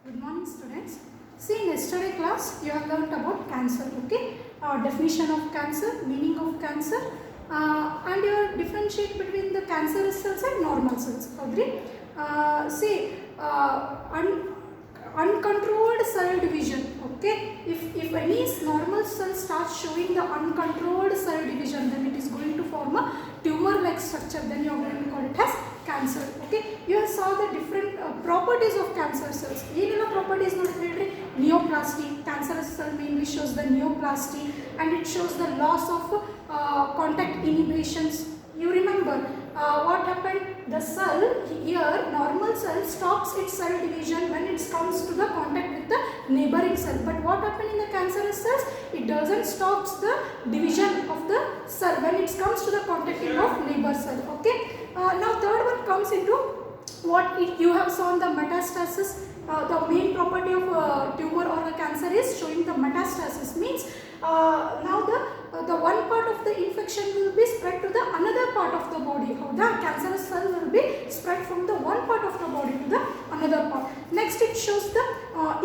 Good morning students. See, in yesterday class you have learnt about cancer, okay? Definition of cancer, meaning of cancer, and you differentiate between the cancerous cells and normal cells. Agree? Uncontrolled cell division, okay? If any normal cell starts showing the uncontrolled cell division, then it is going to form a tumor-like structure. Then you are going to call it as cancer, okay? You saw the different properties of cancer cells. What properties? Neoplasty. Cancerous cell mainly shows the neoplasty, and it shows the loss of contact inhibitions. You remember what happened? The cell here, normal cell, stops its cell division when it comes to the contact with the neighboring cell. But what happened in the cancerous cells? It doesn't stop the division of the cell when it comes to the contact of neighbor cell. Okay. Now third one comes into what you have shown the metastasis. The main property of tumor or a cancer is showing the metastasis. Means now the one part of the infection will be spread to the another part of the body. How the cancerous cell will be spread from the one part of the body to the another part. Next it shows the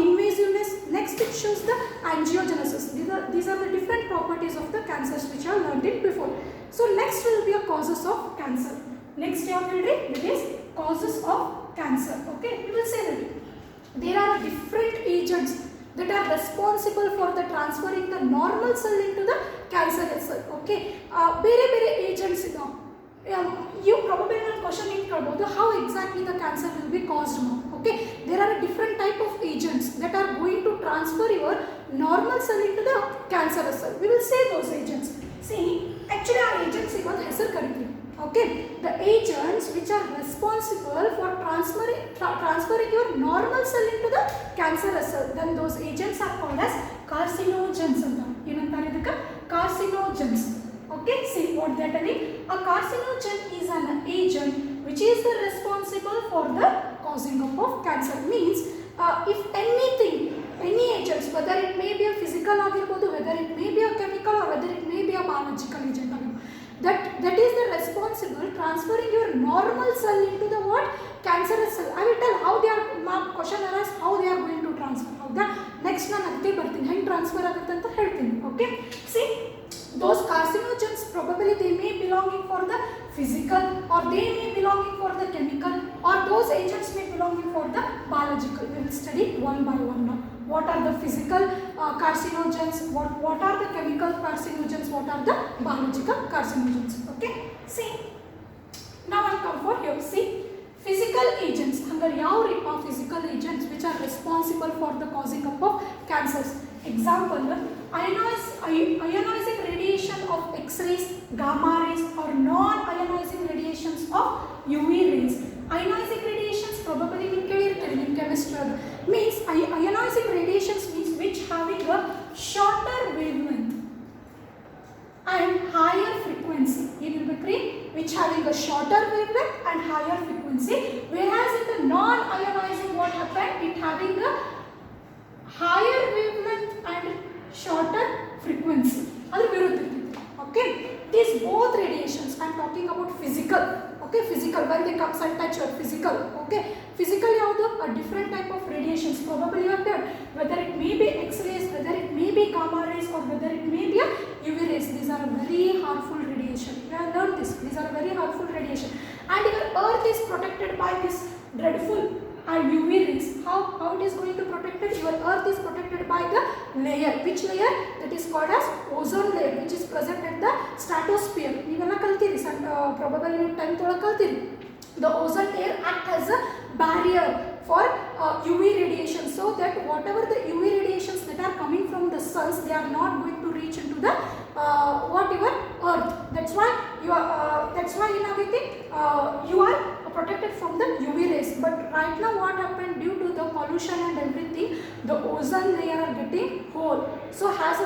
invasiveness. Next it shows the angiogenesis. These are the different properties of the cancers which I have learnt it before. So next will be a causes of cancer. Next you have to read it is causes of cancer. Okay, we will say that there are different agents that are responsible for the transferring the normal cell into the cancerous cell. Okay, ಬೇರೆ agents ಇದಾವೆ. You probably will question about how exactly the cancer will be caused now. Okay, there are a different type of agents that are going to transfer your normal cell into the cancerous cell. We will say those agents. See, actually our agents ಇವಾಗ ಹೆಸರು ಕರೀತೀವಿ. Okay, the agents which are responsible for transferring your normal cell into the cancerous cell, then those agents are called as carcinogens. Carcinogens. Okay, see what they are telling. A carcinogen is an agent which is the responsible for the causing of cancer. Means if anything, any agents, whether it may be a physical agirbodu, whether it may be a chemical, or whether it may be a biological agent, that is the responsible transferring your normal cell into the what? Cancerous cell. I will tell how they are, question arise how they are going to transfer. Next ನಾನು ಅದಕ್ಕೆ ಬರ್ತೀನಿ ಹೆಂಗೆ transfer ಆಗುತ್ತೆ ಅಂತ ಹೇಳ್ತೀನಿ. Okay, see, those carcinogens probably they may belonging for the physical, or they may belonging for the chemical, or those agents may belonging for the biological. We will study one by one now. What are the physical carcinogens? What are the chemical carcinogens? What are the biological carcinogens? Okay, see, now I come for here. See, physical agents. Hangar yav ripa physical agents which are responsible for the causing of cancers. Example, ionizing radiation of X-rays, gamma rays, or non-ionizing radiations of UV rays. Ionizing radiations probably will in chemistry. Means ionizing radiations means which having a shorter wavelength and higher frequency. It will be clear, which having a shorter wavelength and higher frequency. Whereas in the non-ionizing, what happened? It having a higher wavelength and shorter frequency. Okay, these both radiations, I am talking about physical. Okay, physical, when they comes and touch your physical. Okay, physical a different type of radiations. Probably you have heard whether it may be X-rays, whether it may be gamma rays, or whether it may be a UV rays. These are a very harmful radiation. You have learned this. These are a very harmful radiation. And your earth is protected by this dreadful UV rays. How it is going to protect it? Your earth is protected by the layer. Which layer? That is called as ozone layer, which is present at the stratosphere. Probably in 10th the ozone layer acts as a barrier for UV radiation, so that whatever the UV radiations that are coming from the suns, they are not going to reach into the your earth. That's why you are in everything you are protected from the UV rays. But right now what happened, due to the pollution and everything, the ozone layer are getting hole. So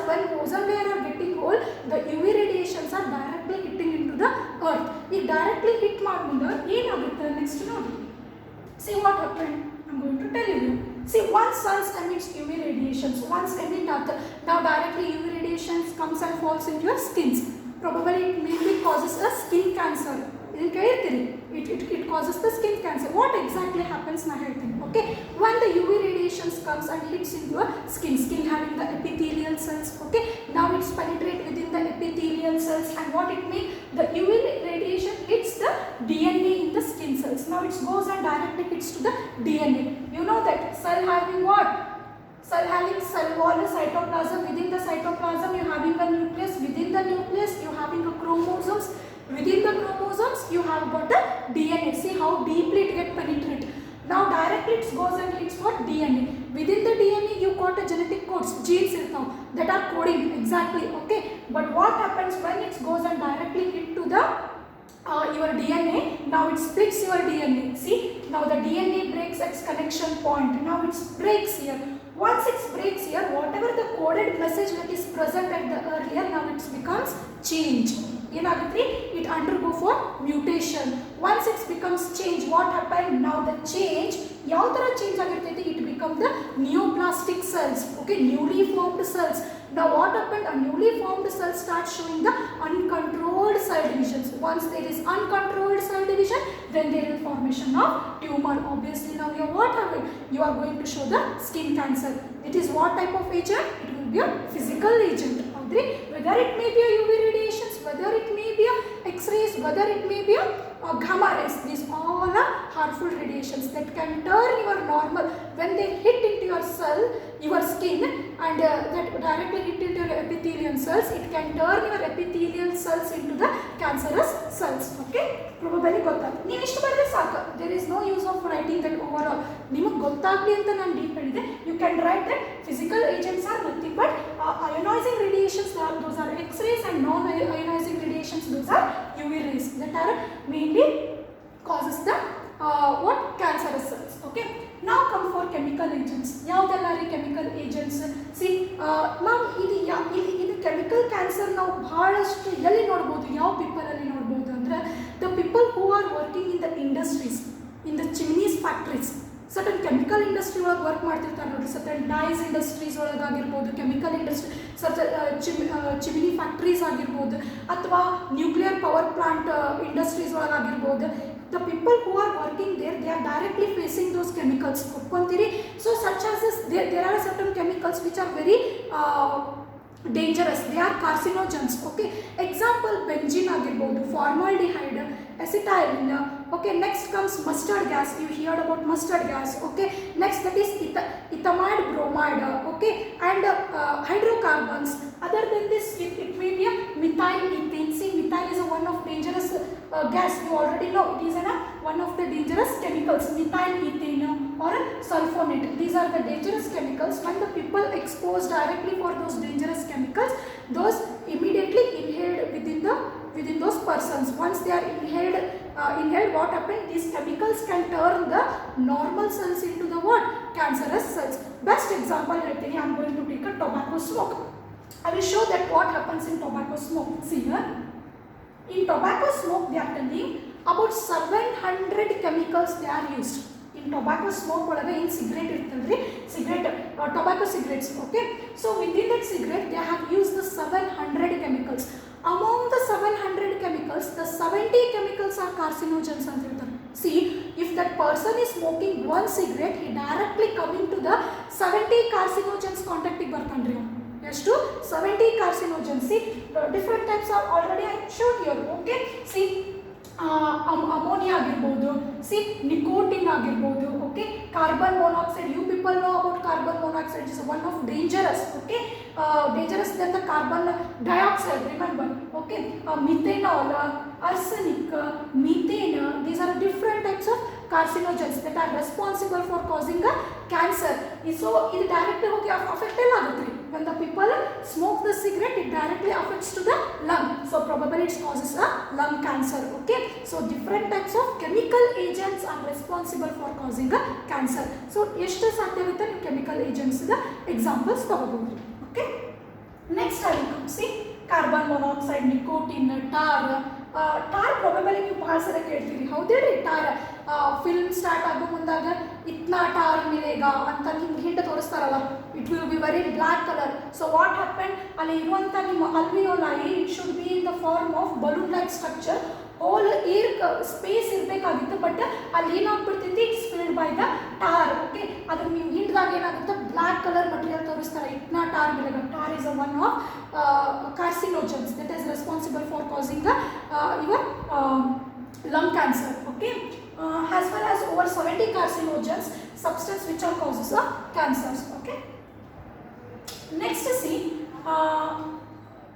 when ozone layer are getting hole, the UV radiations are directly hitting into the earth. If directly hit madmunda enagutte next ನೋಡಿ. See what happened, I am going to tell you. See, once sun emits UV radiations, once emit now directly UV radiations comes and falls into your skins. Probably it mainly causes a skin cancer. It causes the skin cancer. What exactly happens now? Okay, when the UV radiations comes and hits into your skin having the epithelial cells, okay. Now it's penetrate within the epithelial cells, and what it means, the UV radiation hits the DNA in the skin cells. Now it goes and directly hits to the DNA. You know that cell having what? Cell having cell wall, cytoplasm. Within the cytoplasm you having a nucleus. Within the nucleus you having a chromosomes. Within the chromosomes you have got a DNA. See how deeply it get penetrate. Now directly it goes and hits what? DNA. Within the DNA you got a genetic codes, genes that are coding exactly, okay. But what happens when it goes and directly hit to the your DNA? Now it splits your DNA. See, now the DNA breaks its connection point. Now it breaks here. Once it breaks here, whatever the coded message that is present at the earlier, now it becomes change. It undergo for mutation. Once it becomes change, what happened? Now the change, ಯಾವ ತರ change ಆಗಿರ್ತೈತಿ? It become the neoplastic cells, okay, newly formed cells. Now what happened? A newly formed cell starts showing the uncontrolled cell divisions. Once there is uncontrolled cell division, then there is formation of tumor. Obviously now you what happened? You are going to show the skin cancer. It is what type of agent? It will be a physical agent. Whether it may be a UV radiations, whether it may be a X-rays, whether it may be a gamma rays, these all are harmful radiations that can turn your normal, when they hit into your cell, your skin, and that directly hit into your epithelial cells, it can turn your epithelial cells into the cancerous cells, okay. Probably ಗೊತ್ತಾಗ್ತದೆ. ನೀವು ಇಷ್ಟು ಬರೆದ್ರೆ ಸಾಕು. There is no use of writing that overall. ನಿಮಗೆ ಗೊತ್ತಾಗಲಿ ಅಂತ ನಾನು deep ಹೇಳಿದೆ. You can write that physical agents are nothing but ionizing radiations, those are X-rays, and non-ionizing radiations, those are UV rays that are mainly causes the what? Cancerous cells, okay. Now come for chemical agents. ಯಾವುದೆಲ್ಲ chemical agents? See, ನಾವು ಇದು chemical cancer ನಾವು ಬಹಳಷ್ಟು ಎಲ್ಲಿ ನೋಡಬಹುದು, ಯಾವ people ಅಲ್ಲಿ ನೋಡಬಹುದು ಅಂದ್ರೆ the people who are working in the industries, in the chimneys factories. Certain chemical industry ಒಳಗೆ ವರ್ಕ್ ಮಾಡ್ತಿರ್ತಾರೆ ನೋಡಿ, certain dyes industries ಒಳಗಾಗಿರ್ಬೋದು, chemical industry, ಚಿಮಿನಿ ಫ್ಯಾಕ್ಟ್ರೀಸ್ ಆಗಿರ್ಬೋದು, ಅಥವಾ ನ್ಯೂಕ್ಲಿಯರ್ ಪವರ್ ಪ್ಲಾಂಟ್ ಇಂಡಸ್ಟ್ರೀಸ್ ಒಳಗಾಗಿರ್ಬೋದು. The people who are working there, they are directly facing those chemicals. So such as this, there are certain chemicals which are very dangerous. They are carcinogens, okay. Example, benzene ಆಗಿರ್ಬೋದು, formaldehyde, acetylene, okay. Next comes mustard gas. You heard about mustard gas, okay. Next that is ethamide bromide, okay, and hydrocarbons. Other than this, it may be a methyl ethane. See, methyl is one of dangerous gas. You already know it is one of the dangerous chemicals. Methyl ethane or sulfonate. These are the dangerous chemicals. When the people exposed directly for those dangerous chemicals, those immediately inhaled within those persons. Once they are inhaled, what happened? These chemicals can turn the normal cells into the what? Cancerous cells. Best example, I am going to take a tobacco smoke. I will show that what happens in tobacco smoke. See here. In tobacco smoke, they are telling about 700 chemicals they are used. In tobacco smoke, in cigarette, tobacco cigarettes, okay. So within that cigarette, they have used the 700 chemicals. Among the 700 chemicals, the 70 chemicals are carcinogens. See, if that person is smoking one cigarette, he directly coming to the 70 carcinogens contacting barthandri. Yes, to 70 carcinogens. See, different types are already I showed here, okay. See, ammonia ಆಗಿರ್ಬೋದು, see, nicotine ಆಗಿರ್ಬೋದು, okay, carbon monoxide. You people know about carbon monoxide. It is one of dangerous, okay, dangerous than the carbon dioxide, remember, okay. Methanol, arsenic, methane, these are different types of carcinogens that are responsible for causing a cancer. So it directly affect the when the people smoke the cigarette, it directly affects to the lung. So probably it causes a lung cancer, okay. So different types of chemical agents are responsible for causing a cancer. So ಎಷ್ಟು ಸಾಧ್ಯವಿರುತ್ತೆ ನೀವು chemical agents the examples ತಗೋಬಹುದು, okay. Next I will come, see, carbon monoxide, nicotine, tar. Tar probably ನೀವು ಭಾಳ ಸಲ ಕೇಳ್ತೀರಿ, ಹೌದೇಳಿ. ಟಾರ್ film start ಆಗೋ ಮುಂದಾಗ ಇತ್ನಾ ಟಾರ್ ಮಿಲೇಗ ಅಂತ ನಿಮ್ಗೆ ಹಿಂದೆ ತೋರಿಸ್ತಾರಲ್ಲ, it will be very black colour. So what happen, ಅಲ್ಲಿ ಇರುವಂಥ ನಿಮ್ಮ alveoli it should be in the form of balloon like structure. Whole air space ಇರಬೇಕಾಗಿತ್ತು, ಬಟ್ ಅಲ್ಲಿ ಏನಾಗ್ಬಿಡ್ತೈತಿ, it's filled by the tar, okay. ಅದನ್ನು ನೀವು ಹಿಂಡ್ದಾಗ ಏನಾಗುತ್ತೆ, ಬ್ಲ್ಯಾಕ್ ಕಲರ್ ಮಟೀರಿಯಲ್ ತೋರಿಸ್ತಾರೆ ಇಟ್ನಾ tar vinegar. Tar is one of carcinogens that is responsible for causing your lung cancer. Okay, as well as over 70 carcinogens substance which are causes of cancers. Okay, next see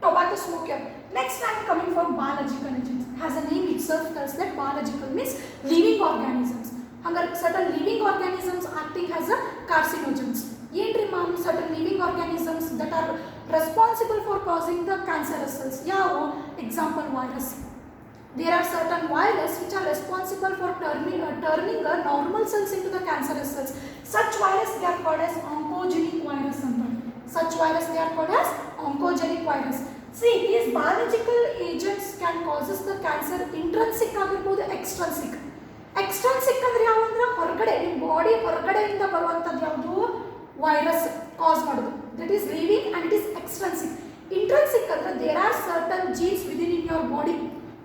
tobacco smoker. Next I am coming from biological agents. Has a name itself tells that biological means living organisms. Hangar certain living organisms acting as a carcinogens. Yendri ma'am, certain living organisms that are responsible for causing the cancerous cells. Yeah, example virus. There are certain viruses which are responsible for turning the normal cells into the cancerous cells. Such virus they are called as oncogenic virus. Such virus they are called as oncogenic virus. See, these biological agents can causes the cancer intrinsic ಆಗಿರಬಹುದು extrinsic. Extrinsic ಅಂದ್ರೆ ಯಾವ ಅಂದ್ರೆ ಹೊರಗಡೆ ನಿಮ್ಮ body ಹೊರಗಡೆಯಿಂದ ಬರುವಂತದ್ದು ಯಾವುದು virus ಕಾಸ್ ಮಾಡೋದು. That is living and it is extrinsic. Intrinsic ಅಂದ್ರೆ there are certain genes within in your body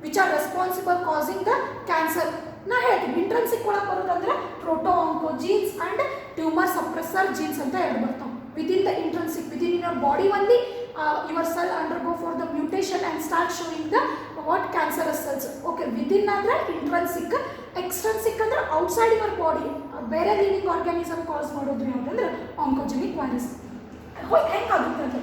which are responsible causing the cancer. ನಾ ಹೇಳ್ತೀನಿ ಇಂಟ್ರೆನ್ಸಿಕ್ ಒಳಗೆ ಬರೋದಂದ್ರೆ proto-oncogenes and tumour suppressor genes ಅಂತ ಎರಡು ಬರ್ತಾವೆ. within the intrinsic, within in your body only your cell undergo for the mutation and start showing the what cancerous cells. Okay, within andre intrinsic, extrinsic andre outside your body ಬೇರೆ living organism cause ಮಾಡೋದು ಯಾವುದಂದ್ರೆ oncogenic virus. ಹೆಂಗಾಗುತ್ತೆ ಅಂದ್ರೆ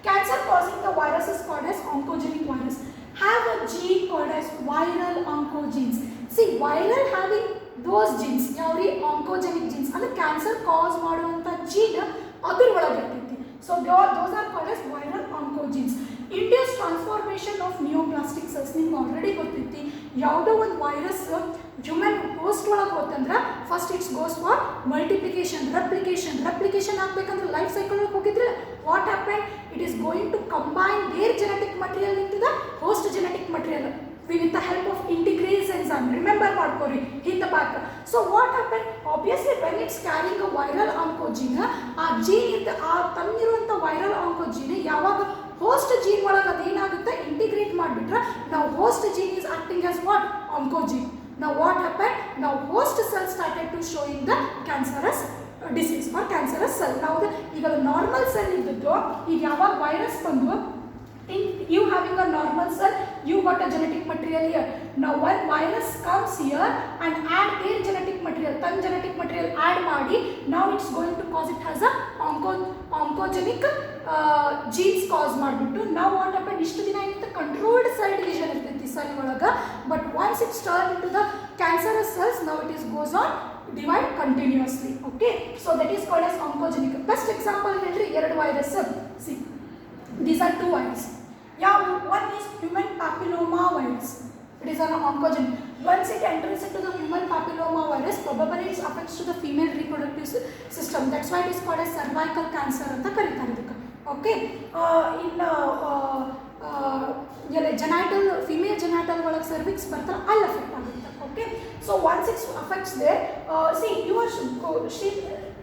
cancer causing the virus is called as oncogenic virus. Have a gene called as viral oncogenes. See, viral having those genes, yavari oncogenic genes, and the cancer cause ಮಾಡುವಂತ gene ಅದರ ಒಳಗೆ ಇರ್ತೈತಿ. So those are called as viral oncogenes. Induced transformation of neoplastic cells. ನಿಮ್ಗೆ already ಗೊತ್ತೈತಿ ಯಾವುದೋ ಒಂದು virus human host ಒಳಗೆ ಹೋತಂದ್ರೆ first it's goes for multiplication, replication ಆಗಬೇಕಂದ್ರೆ ಲೈಫ್ ಸೈಕಲ್ ಒಳಗೆ ಹೋಗಿದ್ರೆ what happen, it is going to combine their genetic material into the host genetic material with the help of integrase enzyme. Remember ಮಾಡ್ಕೋರಿ in the back. So what happened, obviously when it's carrying a viral oncogene, ಆ gene ಇದ್ದ ಆ ತನ್ನಿರುವಂಥ viral ಆಂಕೋಜೀನ್ ಯಾವಾಗ host gene ಒಳಗೆ ಅದೇನಾಗುತ್ತೆ integrate ಮಾಡಿಬಿಟ್ರೆ ನಾವು host gene is acting as what oncogene. Now what happened, now host cell started to showing the cancerous disease or cancerous cell. Now ಈಗ normal cell ಇದ್ದದ್ದು ಈಗ ಯಾವಾಗ ವೈರಸ್ ಬಂದು in you having a normal cell, you got a genetic material here. Now when virus comes here and add their genetic material, tan genetic material add ಮಾಡಿ, now it's going to cause it as a oncogenic genes cause ಮಾಡಿಬಿಟ್ಟು now what happened, ಇಷ್ಟು ದಿನ ಏನಿತ್ತು controlled cell division ಇರ್ತೈತಿ cell ಒಳಗೆ, but once it's turned into the cancerous cells, now it is goes on divide continuously. Okay, so that is called as oncogenic. Best example ಹೇಳ್ರಿ ಎರಡು virus. See, these are two viruses. Yeah, one is human papilloma virus. It is an oncogenic. Once it enters into the human papilloma virus, probably it affects to the female reproductive system. That's why it is called as cervical cancer anta ಕರೀತಾರೆ ಇದಕ್ಕೆ. Okay, in genital female genital ಒಳಗೆ cervix ಬರ್ತಾರೆ ಅಲ್ಲಿ affect ಆಗುತ್ತೆ. Okay, so once it affects there, see you are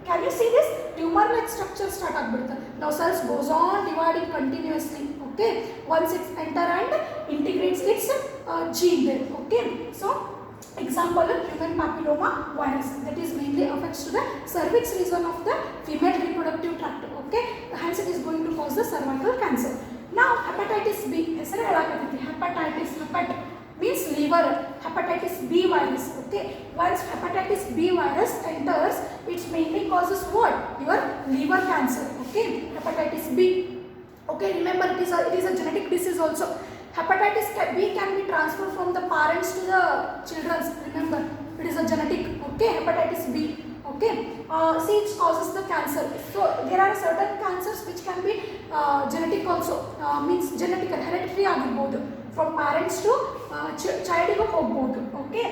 can you see this tumor like structure start ಆಗ್ಬಿಡುತ್ತೆ. Now cells goes on dividing continuously. Okay, once it enter and integrates its gene there. Okay, so example human papilloma virus that is mainly affects to the cervix region of the female reproductive tract. Okay, hence it is going to cause the cervical cancer. Now hepatitis B, ಹೆಸರು ಹೇಳಾಕತ್ತೈತಿ hepatitis, hepat means liver, hepatitis B virus. Okay, once hepatitis B virus enters, it mainly causes what, your liver cancer. Okay, hepatitis B. Okay, remember it is a genetic disease also. Hepatitis B can be transferred from the parents to the children. Remember, it is a genetic. Okay, hepatitis B. Okay, see it causes the cancer. So there are certain cancers which can be genetic also, means genetic hereditary ಆಗಿರ್ಬೋದು, from parents to childಗೆ ಹೋಗ್ಬೋದು. Okay,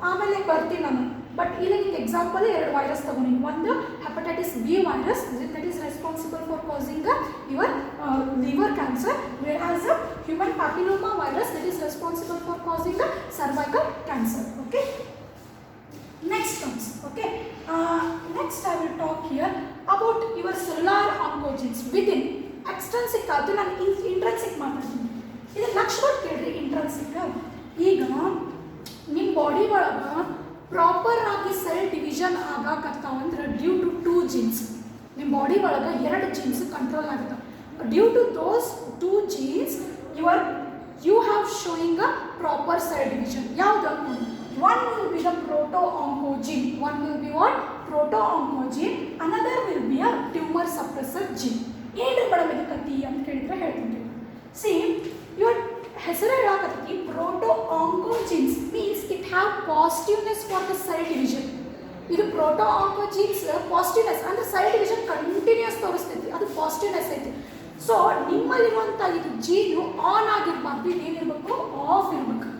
ಆಮೇಲೆ ಬರ್ತೀನಿ ನಾನು, but ಇಲ್ಲಿ ನಿಮ್ಗೆ example ಎರಡು virus ತಗೊಂಡಿನಿ. ಒಂದು hepatitis B virus that is responsible for causing your liver cancer, whereas human papilloma virus that is responsible for causing the cervical cancer. Okay, next comes, okay, next I will talk here about your cellular oncogenes within extrinsic. ಅದು ನಾನು intrinsic ಮಾತಾಡ್ತೀನಿ. ಇದು ಲಕ್ಷಣ ಕೇಳ್ರಿ. Intrinsic ಈಗ ನಿಮ್ಮ body ಒಳಗೆ proper ಆಗಿ ಸೆಲ್ ಡಿವಿಷನ್ ಆಗಾಕತ್ತಾವಂದ್ರೆ ಡ್ಯೂ ಟು ಟೂ ಜೀನ್ಸ್. ನಿಮ್ಮ ಬಾಡಿ ಒಳಗೆ 2 ಜೀನ್ಸ್ ಕಂಟ್ರೋಲ್ ಆಗುತ್ತೆ. Due to those 2 genes you have showing a proper cell division. ಯಾವುದು? One will be the proto-oncogene. One will be what? Proto-oncogene. Another will be a tumor suppressor gene. ಏನು madam ಇದು ಕತಿ ಅಂತ ಕೇಳಿದ್ರೆ ಹೇಳ್ತೀನಿ. See, your ಹೆಸರು ಹೇಳಕತ್ತಿ proto-oncogenes means it have positiveness for the cell division. ಇದು proto-oncogenes positiveness ಅಂದ್ರೆ cell division continuous ತೋರಿಸ್ತೈತಿ, ಅದು positiveness ಐತಿ. ಸೊ ನಿಮ್ಮಲ್ಲಿರುವಂಥ ಇದು ಜೀನು ಆನ್ ಆಗಿರಬಾರ್ದು, ಏನಿರಬೇಕು? ಆಫ್ ಇರಬೇಕು.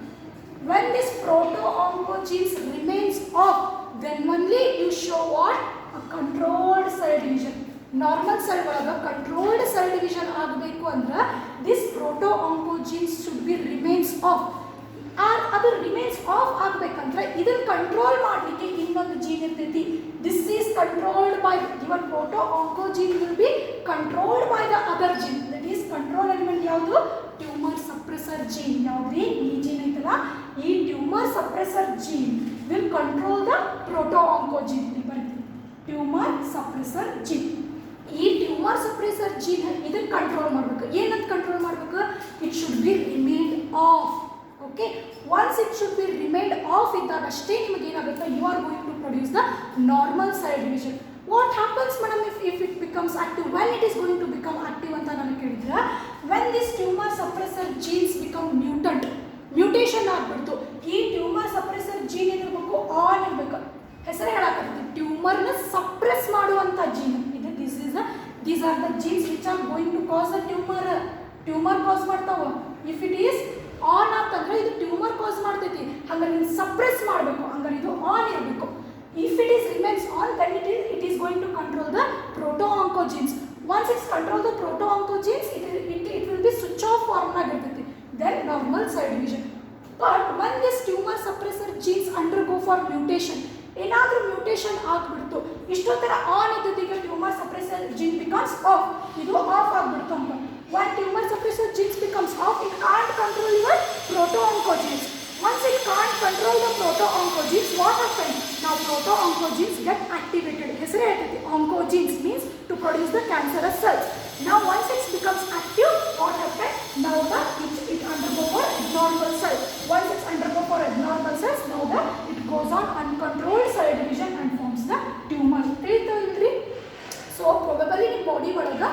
When this proto-oncogenes remains off, then only you show what? A controlled cell division. Normal cell ಒಳಗೆ controlled cell division ಆಗಬೇಕು ಅಂದ್ರೆ this proto-oncogenes should be remains off. ಅದು remains off ಆಗಬೇಕಂದ್ರೆ ಇದನ್ನ ಕಂಟ್ರೋಲ್ ಮಾಡಲಿಕ್ಕೆ ಇನ್ನೊಂದು ಜೀನ್ ಇರ್ತೈತಿ. This is controlled by your proto-oncogene will be controlled by the other gene. That is control element ಯಾವುದು? Tumour suppressor gene. ಯಾವ್ದ್ರಿ? ಈ ಜೀನ್ ಐತಲ್ಲ, ಈ tumour suppressor gene will control the proto-oncogene. ಬರ್ತೀವಿ ಟ್ಯೂಮರ್ ಸಪ್ರೆಸರ್ ಜೀನ್. ಈ tumour suppressor gene ಇದನ್ನ control ಮಾಡಬೇಕು. ಏನಂತ ಕಂಟ್ರೋಲ್ ಮಾಡಬೇಕು? It should be remained off. Okay, once it should be remained off ಇದ್ದಾಗ ಅಷ್ಟೇ ನಿಮಗೆ ಏನಾಗುತ್ತೆ? You are going to produce the normal cell division. What happens madam if it becomes active? When it is going to become active ಅಂತ ನಾನು ಕೇಳಿದ್ರೆ, when this tumor suppressor genes become mutant, mutation ಆಗ್ಬಿಡ್ತು. ಈ tumour suppressor gene ಏನಿರಬೇಕು? On ಇರಬೇಕು. ಹೆಸರು ಹೇಳಕತ್ತಿ ಟ್ಯೂಮರ್ನ suppress ಮಾಡುವಂಥ gene ಇದು. these are the genes which are going to cause the tumor cause ಮಾಡ್ತಾವ. if it is ಆನ್ ಅಂತಂದ್ರೆ ಇದು ಟ್ಯೂಮರ್ ಕಾಸ್ ಮಾಡ್ತೈತಿ, ಹಂಗಾರೆ ನೀವು ಸಪ್ರೆಸ್ ಮಾಡಬೇಕು, ಹಂಗಾರೆ ಇದು ಆನ್ ಇರಬೇಕು. If it is remains on, then it is going to control the proto-oncogenes. Once it's control the proto-oncogenes, it will be switch off form ಆಗಿರ್ತೈತಿ. Then normal cell division. But when this tumor suppressor genes undergo for mutation, ಏನಾದರೂ mutation ಆಗ್ಬಿಡ್ತು, ಇಷ್ಟೊತ್ತರ on ಇದ್ದದೀಗ tumour suppressor gene becomes off, ಇದು off ಆಗ್ಬಿಡ್ತು ಅಂತ. When tumor suppressor genes becomes off, it can't control your proto-oncogenes. Once it can't control the proto-oncogenes, what happens? Now proto-oncogenes get activated. ಹೆಸರೇ ಹೇಳ್ತೈತಿ oncogenes means to produce the cancerous cells. Now once it becomes active, what happens? Now it undergo for abnormal cells. Once it's undergo for abnormal cells, now it goes on uncontrolled cell division and forms the tumor. ತಿಳಿತಾ ಇಲ್ರಿ? So probably in body ಒಳಗ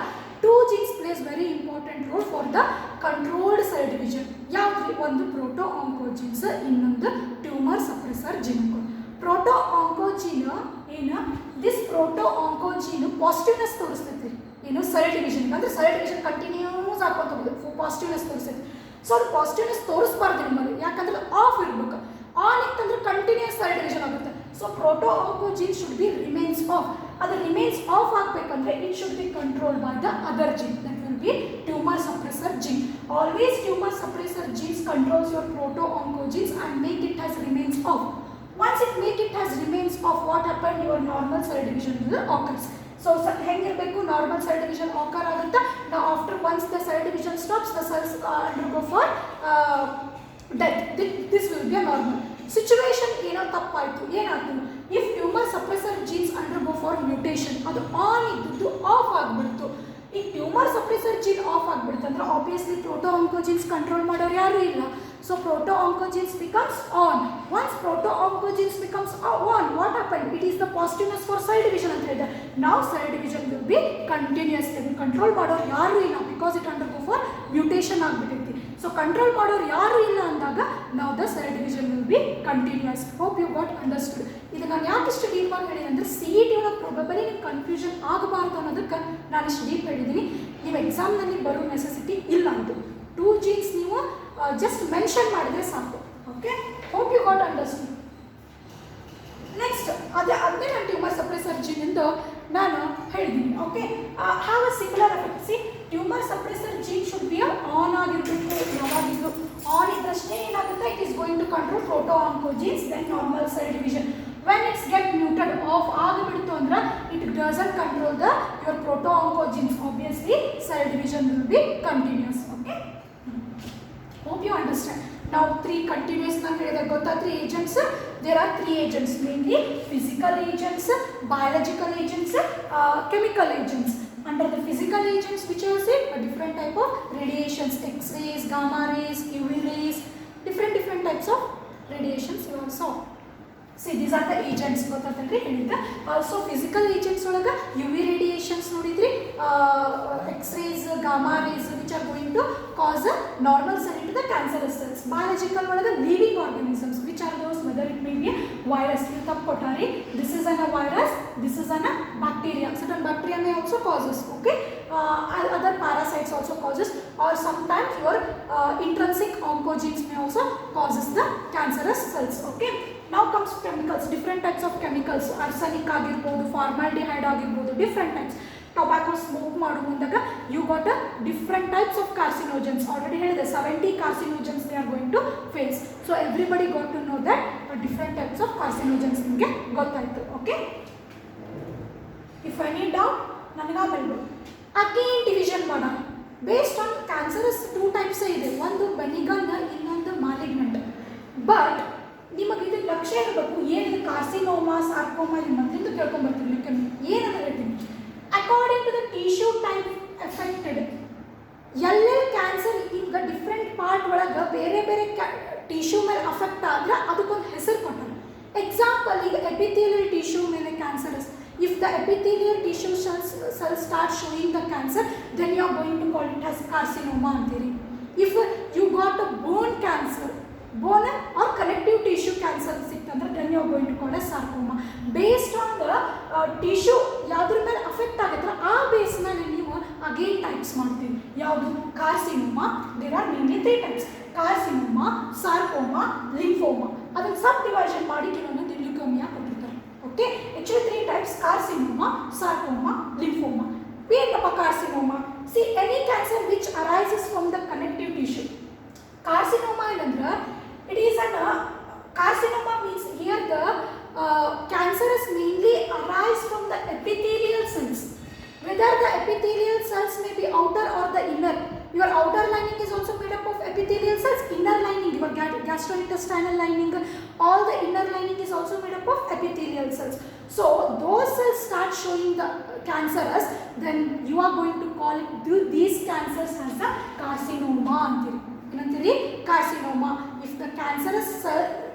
2 genes plays very important role for the controlled cell division. ಯಾವ್ದು? ಒಂದು proto-oncogenes, ಇನ್ನೊಂದು tumour suppressor gene. proto-oncogene ಏನು? This proto-oncogene positiveness ತೋರಿಸ್ತೈತಿ. ಏನು? Cell division. ಅಂದ್ರೆ ಸೆಲ್ ಡಿವಿಷನ್ ಕಂಟಿನ್ಯೂಸ್ ಆಗ್ಕೊಂತ ಹೋಗುತ್ತೆ, ಪಾಸಿಟಿವ್ನೆಸ್ ತೋರಿಸ್ತೈತಿ. ಸೊ ಅದು ಪಾಸಿಟಿವ್ನೆಸ್ ತೋರಿಸ್ಬಾರ್ದು ನಿಮ್ಮಲ್ಲಿ, ಯಾಕಂದ್ರೆ ಆಫ್ ಇರಬೇಕು. ಆನ್ ಇತ್ತಂದ್ರೆ ಕಂಟಿನ್ಯೂಸ್ ಸೆಲ್ ಡಿವಿಷನ್ ಆಗುತ್ತೆ. So proto-oncogene should be remains off. ಅದು ರಿಮೇನ್ಸ್ ಆಫ್ ಆಗಬೇಕಂದ್ರೆ it should be control by the other gene, that will be tumour suppressor gene. Always tumour suppressor genes controls your proto-oncogenes and make it as remains off. Once it make it as remains off, what happen? Your normal cell division will occurs. So ಹೆಂಗಿರಬೇಕು? Normal cell division occur ಆಗುತ್ತೆ. Now after once the cell division stops, the cells undergo for death. This will be a normal situation. ಏನೋ ತಪ್ಪಾಯಿತು, ಏನಾಯ್ತು? If tumour suppressor genes undergo for mutation, ಅದು on ಇದ್ದು off ಆಗಿಬಿಡ್ತು. ಈ tumour suppressor gene of ಆಗಿಬಿಡ್ತು ಅಂದ್ರೆ obviously proto-oncogenes control ಮಾಡೋರು ಯಾರೂ ಇಲ್ಲ. So proto-oncogenes becomes on. Once proto-oncogenes becomes on, what happened? It is the positiveness for cell division ಅಂತ ಹೇಳಿದೆ. Now cell division will be continuous. Control ಮಾಡೋರು ಯಾರೂ ಇಲ್ಲ, because it undergo for mutation ಆಗಿಬಿಟ್ಟೈತಿ. So control ಮಾಡೋರು ಯಾರೂ ಇಲ್ಲ ಅಂದಾಗ ನಾವು the cell division will be continues. Hope you got understood. ಇದು ನಾನು ಯಾಕೆ ಇಷ್ಟು ಡೀಪ್ ಆಗಿ ಹೇಳಿದೆ ಅಂದರೆ CET ಒಳಗೆ ಪ್ರೊಬಬಲಿ ನಿಮ್ಗೆ ಕನ್ಫ್ಯೂಷನ್ ಆಗಬಾರ್ದು ಅನ್ನೋದಕ್ಕೆ ನಾನು ಇಷ್ಟು ಡೀಪ್ ಹೇಳಿದ್ದೀನಿ. ನೀವು ಎಕ್ಸಾಮ್ನಲ್ಲಿ ಬರೋ ನೆಸೆಸಿಟಿ ಇಲ್ಲ. ಅದು 2 ಜೀನ್ಸ್ ನೀವು ಜಸ್ಟ್ ಮೆನ್ಷನ್ ಮಾಡಿದ್ರೆ ಸಾಕು. Okay, hope you got understood. Next ಅದನ್ನೇ ನಾನು ಟ್ಯೂಮರ್ ಸಪ್ರೆಸರ್ ಜೀನಿಂದ ನಾನು ಹೇಳಿದ್ದೀನಿ. Okay, have a similar effect. See, tumour suppressor gene should be on ಆಗಿರಬೇಕು. ಯಾವಾಗಿದ್ರು ಆನ್ ಇದ್ದಷ್ಟೇ ಏನಾಗುತ್ತೆ? It is going to control proto-oncogenes, then normal cell division. when it's get muted off ಆಗಿಬಿಡ್ತು ಅಂದ್ರೆ it doesn't control the your proto-oncogenes. Obviously cell division will be continuous. Okay, hope you understand. Now 3 continuous ನಾನು ಹೇಳಿದೆ ಗೊತ್ತಾ? 3 agents there are three agents, mainly physical agents, biological agents, chemical agents. Under the physical agents, which are say a different type of radiations, X-rays, gamma rays, UV rays, different types of radiations you all saw. See, these are the agents ಗೊತ್ತಾಗ್ತಲ್ರಿ ಹೇಳಿದ್ದೆ. Also physical agents ಒಳಗೆ UV radiations ನೋಡಿದ್ರಿ, X-rays, gamma rays which are going to cause a normal cell into the cancerous cells. Biological ಒಳಗೆ living organisms which are those, whether it may be a virus, you ತಪ್ಪು ಕೊಟ್ಟಾರಿ, this is a virus, this is a bacteria. Certain bacteria may also causes, okay, other parasites also causes, or sometimes your intrinsic oncogenes may also causes the cancerous cells, okay. Now comes chemicals, different types of chemicals, arsenic ಆಗಿರಬಹುದು, formaldehyde ಆಗಿರಬಹುದು, different types. Tobacco smoke ಮಾಡು ಮುಂದಾಗ you got a different types of carcinogens. Already ಹೇಳಿದೆ 70 carcinogens they are going to face. So everybody got to know that different types of carcinogens ನಿಮಗೆ ಗೊತ್ತಾಯ್ತು, okay. If any doubt ನನಗೆ ಬರಬಹುದು. Again division ಮಾಡೋಣ. Based on cancerous two types ಇದೆ, ಒಂದು benign ಇನ್ನೊಂದು malignant. But ನಿಮಗೆ ಇದು ಲಕ್ಷ್ಯ ಇರಬೇಕು, ಏನಿದೆ ಕಾರ್ಸಿನೋಮಾ, ಸಾರ್ಕೋಮಾ, ಇಲ್ಲಿ ಮೊದಲಿಂದ ಕೇಳ್ಕೊಂಡ್ಬರ್ತೀವಿ, ಏನಂತ ಹೇಳ್ತೀನಿ. According to the tissue type affected, ಎಲ್ಲೆಲ್ಲಿ ಕ್ಯಾನ್ಸರ್ ಈಗ ಡಿಫ್ರೆಂಟ್ ಪಾರ್ಟ್ ಒಳಗೆ ಬೇರೆ ಬೇರೆ ಟಿಶ್ಯೂ ಮೇಲೆ ಅಫೆಕ್ಟ್ ಆದ್ರೆ ಅದಕ್ಕೊಂದು ಹೆಸರು ಕೊಟ್ಟರು. ಎಕ್ಸಾಂಪಲ್, ಈಗ ಎಪಿಥೇಲಿಯಲ್ ಟಿಶ್ಯೂ ಮೇಲೆ cancerous, if the epithelial tissue cells start showing the cancer, then you are going to call it as carcinoma ಅಂತೀರಿ. If you got a bone cancer, bone or connective tissue cancer ಸಿಕ್ತಂದ್ರೆ then you are going to call as sarcoma. Based on the tissue ಯಾವ್ದ್ರ ಮೇಲೆ affect ಆಗುತ್ತೆ ಆ base ಮೇಲೆ ನೀವು again types ಮಾಡ್ತೀವಿ. ಯಾವುದು? Carcinoma. There are mainly 3 types: carcinoma, sarcoma, lymphoma. ಅದನ್ನ subdivision ಮಾಡಿ ಕೆಲವೊಂದು ಲ್ಯೂಕೋಮಿಯಾ ಕೊಟ್ಟಿರ್ತಾರೆ, okay. Actually 3 types: carcinoma, sarcoma, lymphoma. ಏನಪ್ಪ carcinoma? See, any cancer which arises from the connective tissue. Carcinoma ಏನಂದ್ರೆ it is an carcinoma means here the cancer is mainly arise from the epithelial cells, whether the epithelial cells may be outer or the inner. Your outer lining is also made up of epithelial cells, inner lining, your gastrointestinal lining, all the inner lining is also made up of epithelial cells. So those cells start showing the cancerous, then you are going to call these cancers as a carcinoma antir. ಏನಂತೀರಿ? Carcinoma. If the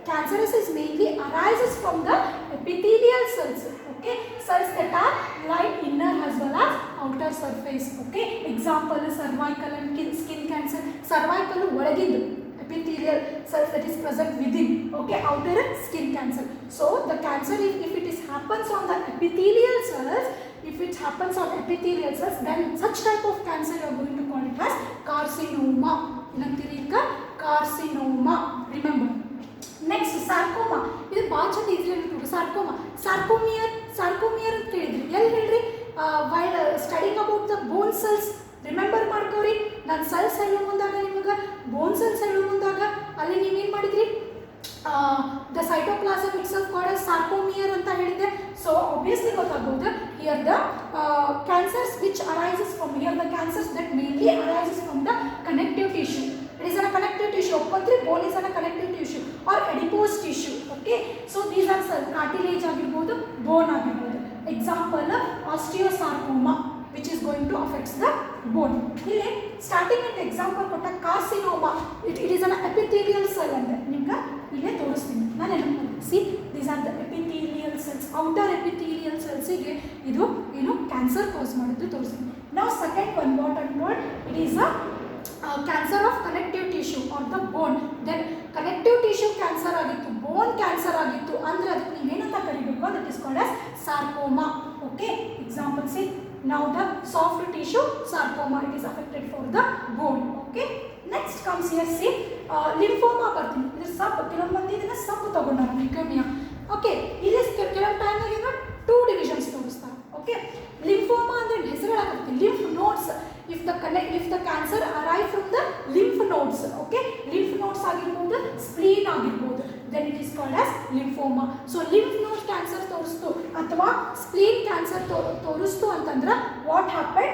cancerous is mainly arises from the epithelial cells, okay, cells that are lie inner as well as outer surface, okay. Example, cervical and skin cancer. Cervical ಒಳಗಿಂದು epithelial cells that is present within, okay, outer skin cancer. So the cancer, if it is happens on the epithelial cells, if it happens on epithelial cells, then such type of cancer you are going to call it as carcinoma. ಏನಂತೀರಿ? ಈಗ carcinoma. Remember. Next sarcoma. ಇದು ಭಾಳ ಚಂದ ಇದ್ರಲ್ಲಿ ನೋಡಿ. Sarcoma, ಸಾರ್ಕೋಮಿಯರ್ ಅಂತ ಕೇಳಿದ್ರಿ. ಎಲ್ಲಿ ಹೇಳ್ರಿ? While studying about the bone cells. Remember ಮಾಡ್ಕೋರಿ. ನಾನು ಸೆಲ್ಸ್ ಹೇಳೋ ಮುಂದಾಗ ನಿಮಗೆ ಬೋನ್ ಸೆಲ್ಸ್ ಹೇಳೋ ಮುಂದಾಗ ಅಲ್ಲಿ ನೀವೇನು ಮಾಡಿದ್ರಿ? the cytoplasm itself called as sarcomere ಅಂತ ಹೇಳಿದೆ. So obviously ಗೊತ್ತಾಗಬಹುದು, here the cancers which arises from, here the cancers that mainly arises from the connective tissue. It is a connective tissue. ಒಪ್ಪಂದ್ರೆ bone is a connective tissue or adipose tissue, okay. So these are cartilage ಆಗಿರಬಹುದು, bone ಆಗಿರಬಹುದು. Example, osteosarcoma which is going to affect the bone. ಇಲ್ಲಿ starting with example ಕೊಟ್ಟ carcinoma, it is an epithelial cell ಅಂತ ನಿಮಗೆ ಇಲ್ಲೇ ತೋರಿಸ್ತೀನಿ. ನಾನು ಏನು see, these are the epithelial cells. Outer epithelial ಸೆಲ್ಸಿಗೆ ಇದು ಏನು ಕ್ಯಾನ್ಸರ್ ಕಾಸ್ ಮಾಡಿದ್ದು ತೋರಿಸ್ತೀನಿ. ನಾವು ಸೆಕೆಂಡ್ ಒನ್ ವಾಟ್ ಅಂಡ್ ನೋಡ್, it is a cancer of connective tissue or the bone. Then connective tissue cancer ಆಗಿತ್ತು, ಬೋನ್ ಕ್ಯಾನ್ಸರ್ ಆಗಿತ್ತು ಅಂದರೆ ಅದಕ್ಕೆ ನೀವೇನಂತ ಕರಿಬೇಕು? That is called as sarcoma, okay. Example see, now the soft tissue sarcoma, it is affected for the bone, okay. Next comes here, see, lymphoma ಬರ್ತೀನಿ. ಇದು ಸಬ್, ಕೆಲವೊಂದು ಮಂದಿ ಇದನ್ನ ಸಬ್ ತಗೊಂಡಾರ ಲ್ಯೂಕೇಮಿಯಾ, ಓಕೆ. ಇಲ್ಲಿ ಕೆಲವೊಂದು ಟೈಮ್ನಾಗ ಈಗ 2 ಡಿವಿಷನ್ಸ್ ತೋರಿಸ್ತಾರೆ, ಓಕೆ. ಲಿಂಫೋಮಾ ಅಂದ್ರೆ ಹೆಸರು ಹೇಳಕತ್ತಿ, lymph nodes. if the cancer arrive from the lymph nodes, okay, lymph nodes ಆಗಿರಬಹುದು, spleen ಆಗಿರಬಹುದು, then it is called as lymphoma. So lymph node cancer ತೋರಿಸ್ತು ಅಥವಾ spleen cancer ತೋರಿಸ್ತು ಅಂತಂದ್ರೆ what happened,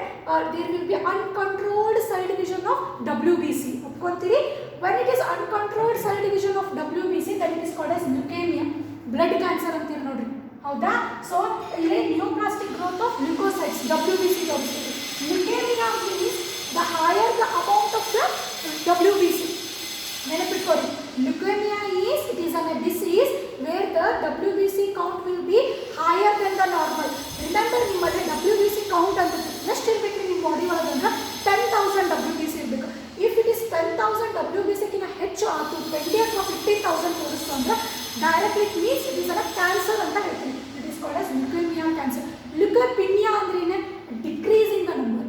there will be uncontrolled cell division of WBC. ಒಪ್ಕೊಂತೀರಿ? When it is uncontrolled cell division of WBC, then it is called as leukemia. Blood cancer ಅಂತೀರಿ ನೋಡ್ರಿ. ಹೌದಾ? So ಇಲ್ಲಿ ನಿಯೋಪ್ಲಾಸ್ಟಿಕ್ growth of leukocytes WBC ತೋರಿಸ್ತೀವಿ. leukemia means the higher the amount of the WBC. ನೆನಪಿಟ್ಕೊಳ್ಳಿ, leukemia it is a disease where the WBC count will be higher than the normal. Remember, ನಿಮ್ಮಲ್ಲಿ WBC count ಅಂತ ಎಷ್ಟು ಇರಬೇಕು ನಿಮ್ಮ body ಒಳಗೆ ಅಂದ್ರೆ 10,000 WBC ಇರಬೇಕು. If it is 10,000 WBC ಕಿಂತ ಹೆಚ್ಚು ಆತು 20 ಅಥವಾ 15,000 ತೋರಿಸ್ತು ಅಂದ್ರೆ directly it means it is a cancer ಅಂತ ಹೇಳ್ತೀನಿ. It is called as leukemia cancer. leukopenia ಅಂದ್ರೆ decrease in the number.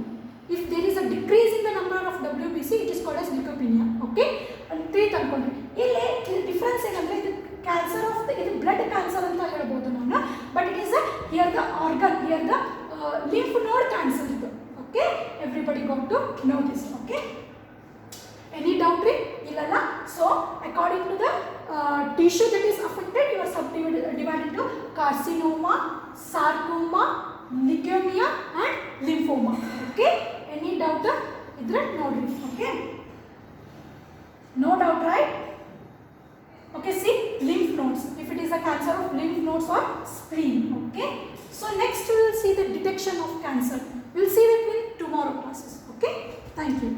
If there is a decrease in the number of WBC, it is called as leukopenia. Okay? ಅಂತ ತಿಳ್ಕೊಂಡ್ರಿ. ಇಲ್ಲಿ difference ಏನಂದ್ರೆ ಇದು cancer of ಇದು blood cancer ಅಂತ ಹೇಳ್ಬೋದು ನಾನು, but it is here the organ, here the lymph node cancer ಇದು. Okay, everybody got to know this. Okay, any doubt ರೀ? ಇಲ್ಲಲ್ಲ. So according to the tissue that is affected, you are subdivided into carcinoma, sarcoma, leukemia and lymphoma. Okay, any doubt idre nodri. Okay, no doubt, right? Okay, see, lymph nodes, if it is a cancer of lymph nodes or spleen. Okay, so next we will see the detection of cancer. We will see that in tomorrow classes. Okay, thank you.